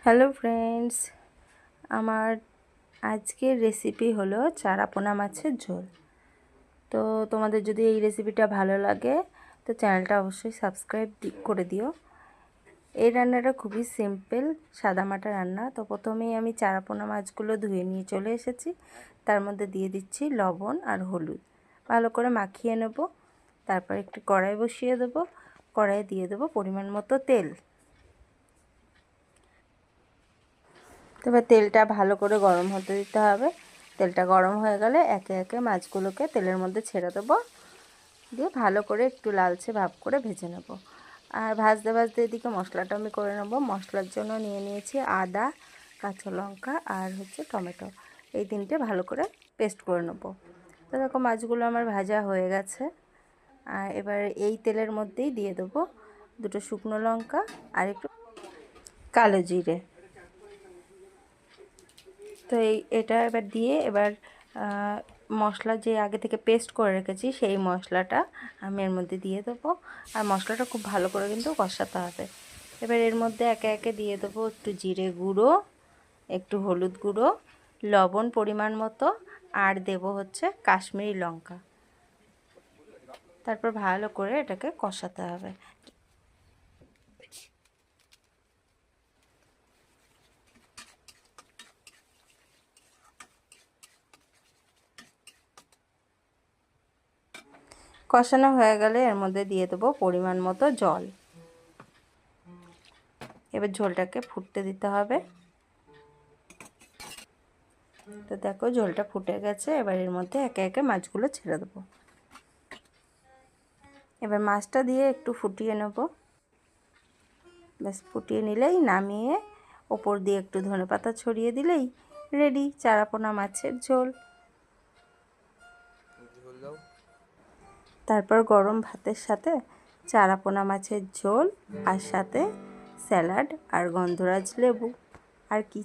Hello friends, আমার আজকের recipe হলো চারাপোনা মাছের ঝোল। তো তোমাদের যদি এই রেসিপিটা ভালো লাগে তো চ্যানেলটা অবশ্যই সাবস্ক্রাইব করে দিও। এই রান্নাটা খুবই সিম্পল সাদামাটা রান্না। তো প্রথমেই আমি চারাপোনা মাছগুলো ধুয়ে নিয়ে চলে এসেছি। তার মধ্যে দিয়ে দিচ্ছি লবণ আর হলুদ, ভালো করে মাখিয়ে নেব। তারপর একটু কড়াই বসিয়ে দেবো, কড়াইয়ে দিয়ে দেবো পরিমাণ মতো তেল। এবার তেলটা ভালো করে গরম হতে দিতে হবে। তেলটা গরম হয়ে গেলে একে একে মাছগুলোকে তেলের মধ্যে ছেড়ে দেবো, দিয়ে ভালো করে একটু লালচে ভাব করে ভেজে নেব। আর ভাজতে ভাজতে এদিকে মশলাটা আমি করে নেব। মশলার জন্য নিয়ে নিয়েছি আদা, কাঁচা লঙ্কা আর টমেটো, এই তিনটে ভালো করে পেস্ট করে নেব। তো দেখো মাছগুলো আমার ভাজা হয়ে গেছে। আর এবার এই তেলের মধ্যেই দিয়ে দেবো দুটো শুকনো লঙ্কা আর একটু কালো জিরে। তো এটা এবার দিয়ে মশলা যে আগে থেকে পেস্ট করে রেখেছি সেই মশলাটা আমি এর মধ্যে দিয়ে দেবো। আর মশলাটা খুব ভালো করে কিন্তু কষাতে হবে। এবার এর মধ্যে একে একে দিয়ে দেবো একটু জিরে গুঁড়ো, একটু হলুদ গুঁড়ো, লবণ পরিমাণ মতো, আর দেবো কাশ্মীরি লঙ্কা। তারপর ভালো করে এটাকে কষাতে হবে। কষানো হয়ে গেলে এর মধ্যে দিয়ে দেবো পরিমাণ মতো জল। এবার ঝোলটাকে ফুটতে দিতে হবে। তো দেখো ঝোলটা ফুটে গেছে। এবার এর মধ্যে একে একে মাছগুলো ছেড়ে দেবো। এবার মাছটা দিয়ে একটু ফুটিয়ে নেব। ব্যাস ফুটিয়ে নিলেই নামিয়ে ওপর দিয়ে একটু ধনেপাতা ছড়িয়ে দিলেই রেডি চারাপোনা মাছের ঝোল। তারপর গরম ভাতের সাথে চারাপোনা মাছের ঝোল আর সাথে স্যালাড আর গন্ধরাজ লেবু, আর কি